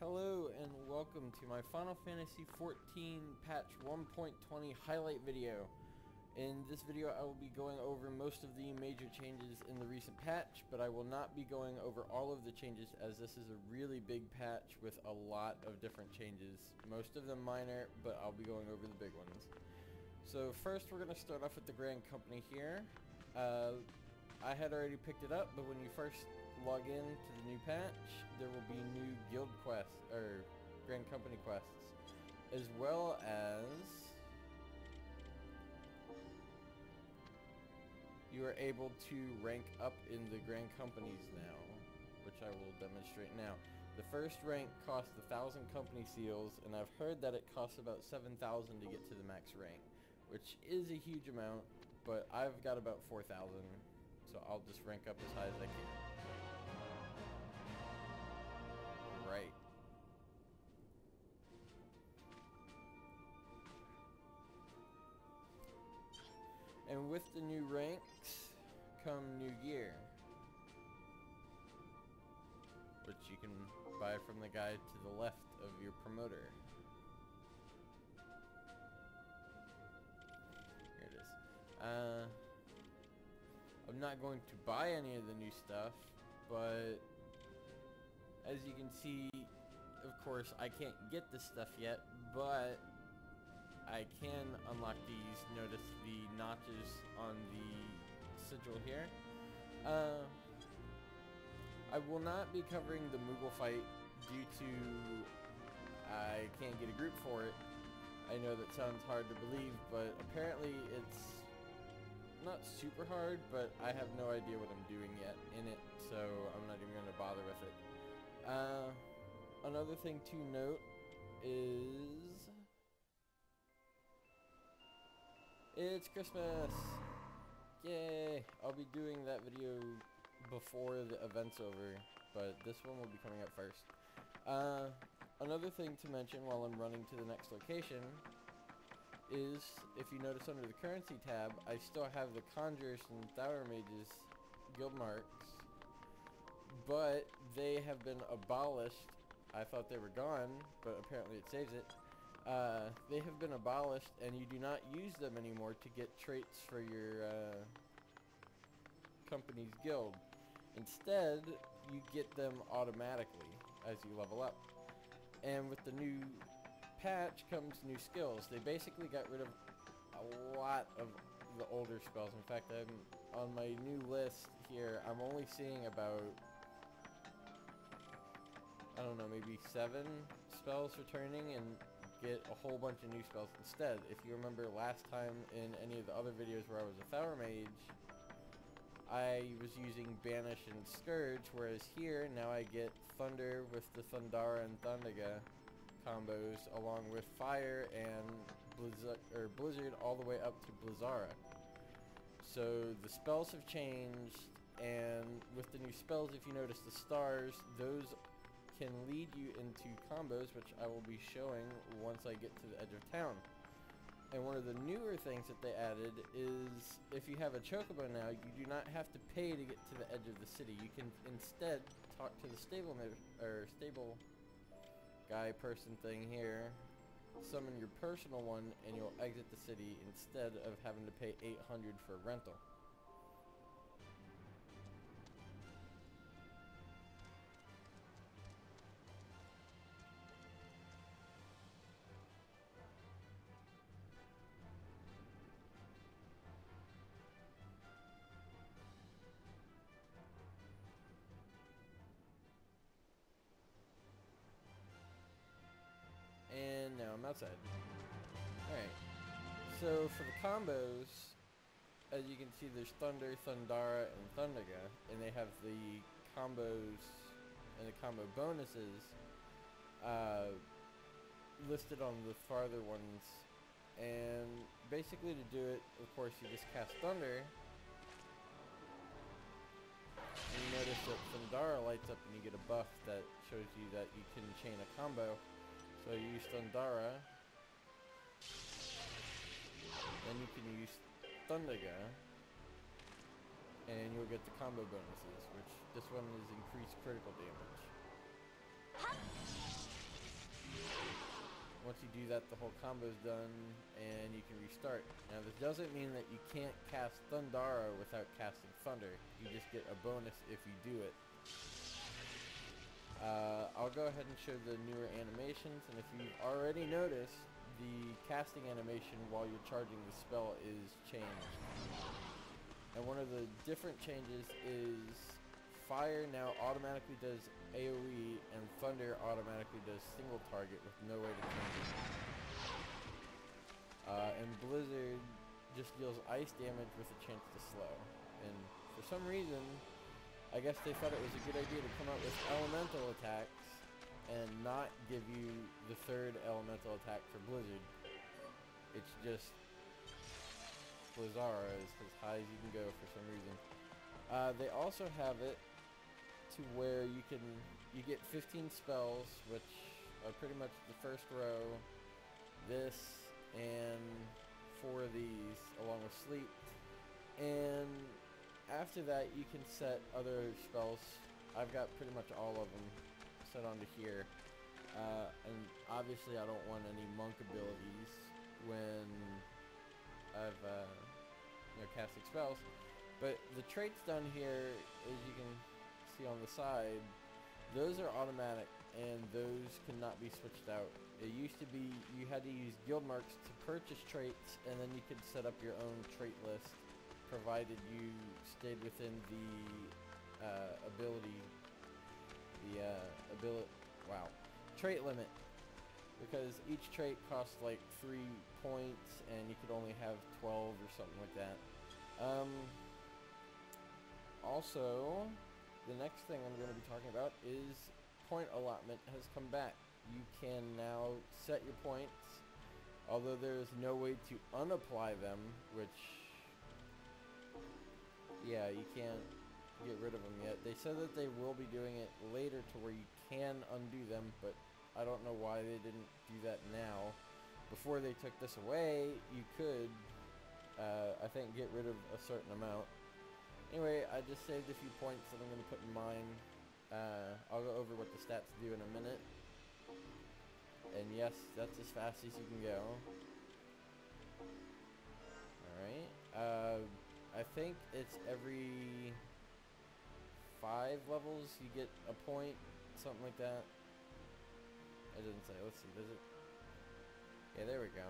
Hello and welcome to my Final Fantasy XIV patch 1.20 highlight video. In this video I will be going over most of the major changes in the recent patch, but I will not be going over all of the changes as this is a really big patch with a lot of different changes. Most of them minor, but I'll be going over the big ones. So first we're going to start off with the Grand Company here. I had already picked it up, but when you first log in to the new patch, there will be new guild quests, or Grand Company quests, as well as you are able to rank up in the Grand Companies now, which I will demonstrate now. The first rank costs 1,000 company seals, and I've heard that it costs about 7,000 to get to the max rank, which is a huge amount, but I've got about 4,000, so I'll just rank up as high as I can. Right. And with the new ranks come new gear, which you can buy from the guy to the left of your promoter. Here it is. I'm not going to buy any of the new stuff, but as you can see, of course, I can't get this stuff yet, but I can unlock these. Notice the notches on the sigil here. I will not be covering the Moogle fight due to I can't get a group for it. I know that sounds hard to believe, but apparently it's not super hard, but I have no idea what I'm doing yet in it, so I'm not even going to bother with it. Another thing to note is it's Christmas! Yay! I'll be doing that video before the event's over, but this one will be coming up first. Another thing to mention while I'm running to the next location is, if you notice under the currency tab, I still have the Conjurers and Tower Mages guild marks, but they have been abolished. I thought they were gone, but apparently it saves it. They have been abolished, and you do not use them anymore to get traits for your company's guild. Instead, you get them automatically as you level up. And with the new patch comes new skills. They basically got rid of a lot of the older spells. In fact, I'm on my new list here. I'm only seeing about, I don't know, maybe 7 spells returning, and get a whole bunch of new spells instead. If you remember last time in any of the other videos where I was a Tower Mage, I was using Banish and Scourge, whereas here now I get Thunder with the Thundara and Thundaga combos, along with Fire and Blizzard all the way up to Blizzara. So the spells have changed, and with the new spells, if you notice the stars, those can lead you into combos, which I will be showing once I get to the edge of town. And one of the newer things that they added is, if you have a chocobo now, you do not have to pay to get to the edge of the city. You can instead talk to the stable guy person thing here, summon your personal one, and you'll exit the city instead of having to pay 800 for rental. And now I'm outside. Alright, so for the combos, as you can see, there's Thunder, Thundara, and Thundaga, and they have the combos and the combo bonuses listed on the farther ones. And basically, to do it, of course, you just cast Thunder, and you notice that Thundara lights up and you get a buff that shows you that you can chain a combo. So you use Thundara, then you can use Thundaga, and you'll get the combo bonuses, which this one is increased critical damage. you do that, the whole combo's done, and you can restart. Now, this doesn't mean that you can't cast Thundara without casting Thunder. You just get a bonus if you do it. I'll go ahead and show the newer animations, and if you've already noticed, the casting animation while you're charging the spell is changed. And one of the different changes is Fire now automatically does AoE, and Thunder automatically does single target with no way to change it. And Blizzard just deals ice damage with a chance to slow. And for some reason, I guess they thought it was a good idea to come out with elemental attacks and not give you the third elemental attack for Blizzard. It's just Blizzara is as high as you can go for some reason. They also have it to where you get 15 spells, which are pretty much the first row, this, and 4 of these, along with sleep. And after that, you can set other spells. I've got pretty much all of them set onto here. And obviously I don't want any monk abilities when I've casting spells. But the traits down here, as you can see on the side, those are automatic, and those cannot be switched out. It used to be you had to use guild marks to purchase traits, and then you could set up your own trait list, provided you stayed within the trait limit, because each trait costs like 3 points, and you could only have 12 or something like that. Also, the next thing I'm going to be talking about is point allotment has come back. You can now set your points, although there is no way to unapply them, which, yeah, you can't get rid of them yet. They said that they will be doing it later to where you can undo them, but I don't know why they didn't do that now. Before they took this away, you could, I think, get rid of a certain amount. Anyway, I just saved a few points that I'm going to put in mine. I'll go over what the stats do in a minute. And yes, that's as fast as you can go. Alright. I think it's every 5 levels you get a point, something like that. It doesn't say. Let's see, does it? Yeah, there we go.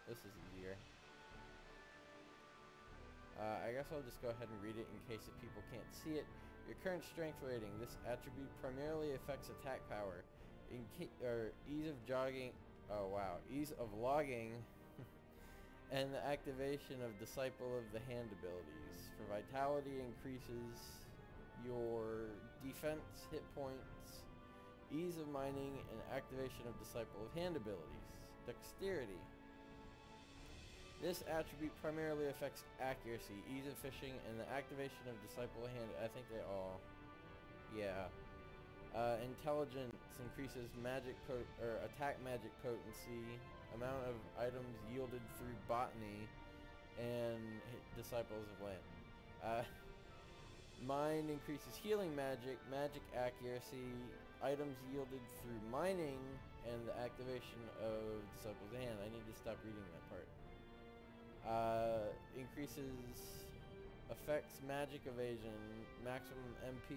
This is easier. I guess I'll just go ahead and read it in case if people can't see it. Your current strength rating. This attribute primarily affects attack power. Ease of jogging. Oh wow. Ease of logging. And the activation of Disciple of the Hand abilities. For vitality, increases your defense, hit points, ease of mining, and activation of Disciple of Hand abilities. Dexterity. This attribute primarily affects accuracy, ease of fishing, and the activation of Disciple of Hand. I think they all, yeah. Intelligence increases attack magic potency, amount of items yielded through botany, and Disciples of Land. Mind increases healing magic, magic accuracy, items yielded through mining, and the activation of Disciples of Hand. I need to stop reading that part. Increases affects magic evasion, maximum MP,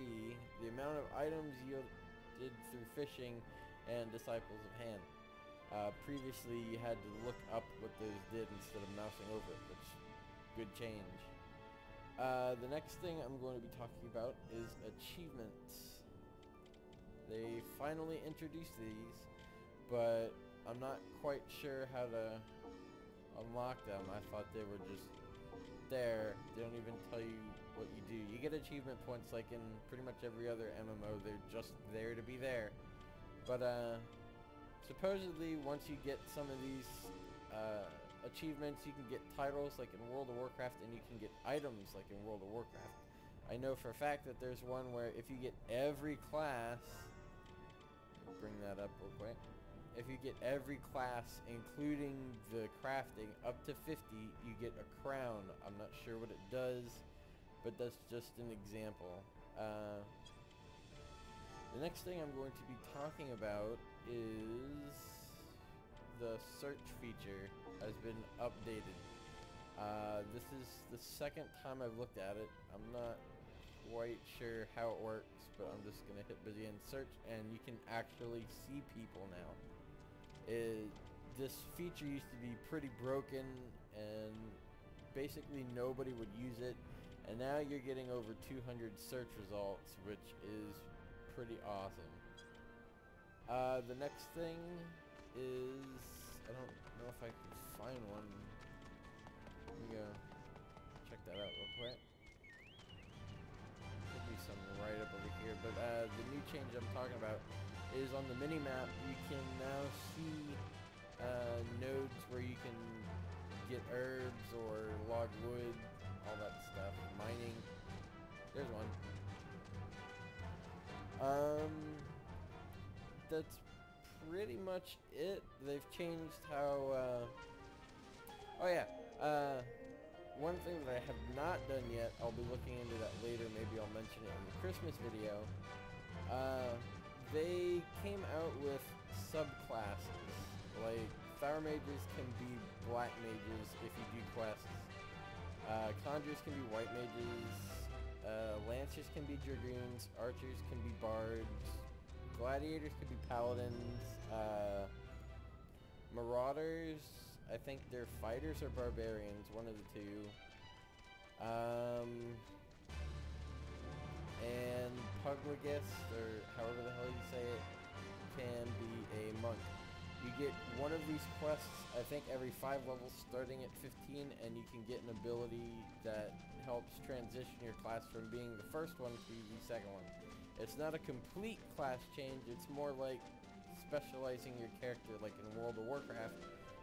the amount of items yielded through fishing, and Disciples of Hand. Previously you had to look up what those did instead of mousing over it, which good change. The next thing I'm going to be talking about is achievements. They finally introduced these, but I'm not quite sure how to unlock them. I thought they were just there. They don't even tell you what you do. You get achievement points like in pretty much every other MMO. They're just there to be there. But supposedly once you get some of these achievements, you can get titles like in World of Warcraft, and you can get items like in World of Warcraft. I know for a fact that there's one where if you get every class, bring that up real quick. If you get every class, including the crafting, up to 50, you get a crown. I'm not sure what it does, but that's just an example. The next thing I'm going to be talking about is the search feature has been updated. This is the second time I've looked at it. I'm not quite sure how it works, but I'm just gonna hit busy and search, and you can actually see people now. This feature used to be pretty broken, and basically nobody would use it, and now you're getting over 200 search results, which is pretty awesome. The next thing is, I don't know if I can find one. Let me go check that out real quick. Could be some right up over here, but the new change I'm talking about is on the mini map. You can now see nodes where you can get herbs or log wood, all that stuff. Mining. There's one. That's pretty much it. They've changed how, oh yeah, one thing that I have not done yet, I'll be looking into that later, maybe I'll mention it in the Christmas video. They came out with subclasses, like Fire Mages can be Black Mages if you do quests, Conjurers can be White Mages, Lancers can be Dragoons, Archers can be Bards, Gladiators could be Paladins, Marauders, I think they're Fighters or Barbarians, one of the two. And Pugligus, or however the hell you say it, can be a monk. You get one of these quests, I think, every 5 levels starting at 15, and you can get an ability that helps transition your class from being the first one to the second one. It's not a complete class change, it's more like specializing your character, like in World of Warcraft.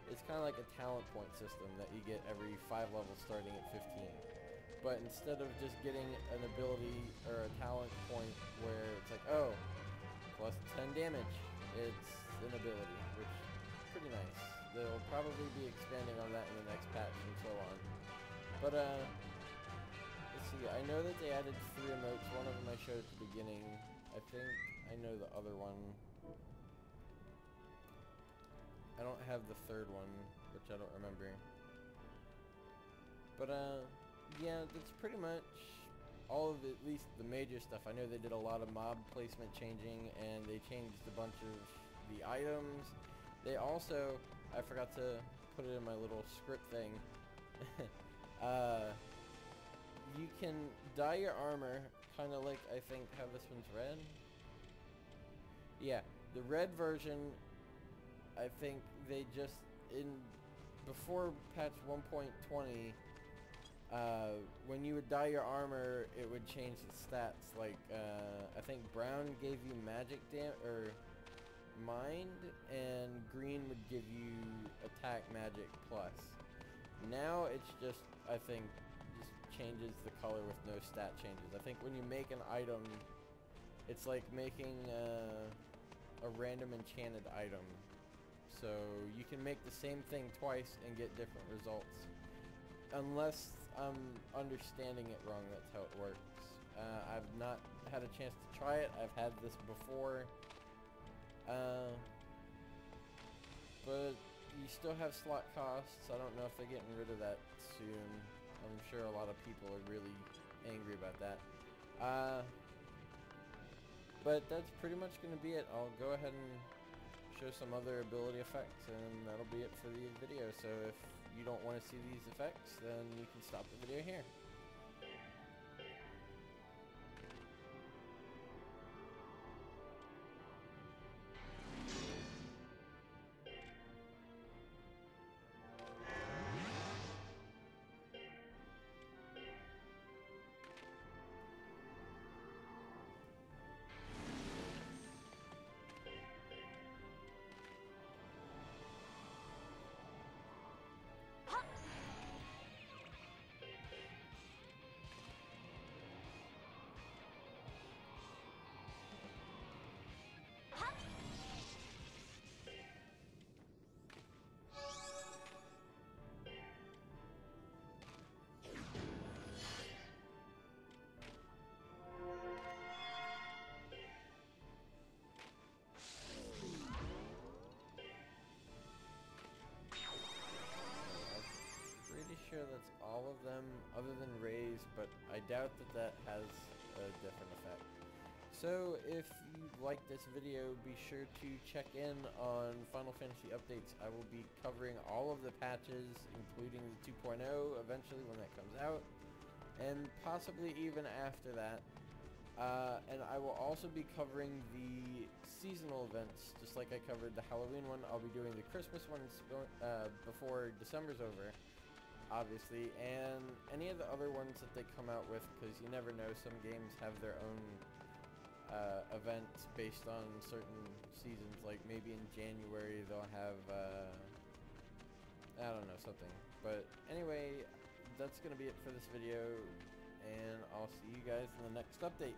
It's kind of like a talent point system that you get every 5 levels starting at 15. But instead of just getting an ability or a talent point where it's like, oh, plus 10 damage, it's an ability, which is pretty nice. They'll probably be expanding on that in the next patch and so on. But, let's see, I know that they added 3 emotes. One of them I showed at the beginning. I think I know the other one. I don't have the third one, which I don't remember. But, yeah, that's pretty much all of it, at least the major stuff. I know they did a lot of mob placement changing, and they changed a bunch of the items. They also, I forgot to put it in my little script thing. You can dye your armor, kind of like, I think, how this one's red. Yeah, the red version, I think they just, before patch 1.20, when you would dye your armor, it would change the stats. Like, I think brown gave you magic or mind, and green would give you attack magic plus. Now it's just, I think, just changes the color with no stat changes. I think when you make an item, it's like making a random enchanted item. So you can make the same thing twice and get different results. Unless I'm understanding it wrong, that's how it works. I've not had a chance to try it. I've had this before. But you still have slot costs. I don't know if they're getting rid of that soon. I'm sure a lot of people are really angry about that. But that's pretty much going to be it. I'll go ahead and show some other ability effects, and that'll be it for the video. So if you don't want to see these effects, then you can stop the video here. that's all of them other than Ray's, but I doubt that that has a different effect. So if you like this video, be sure to check in on Final Fantasy updates. I will be covering all of the patches, including the 2.0 eventually when that comes out, and possibly even after that. And I will also be covering the seasonal events, just like I covered the Halloween one. I'll be doing the Christmas ones before December's over, obviously, and any of the other ones that they come out with, because you never know, some games have their own events based on certain seasons, like maybe in January they'll have, I don't know, something. But anyway, that's going to be it for this video, and I'll see you guys in the next update.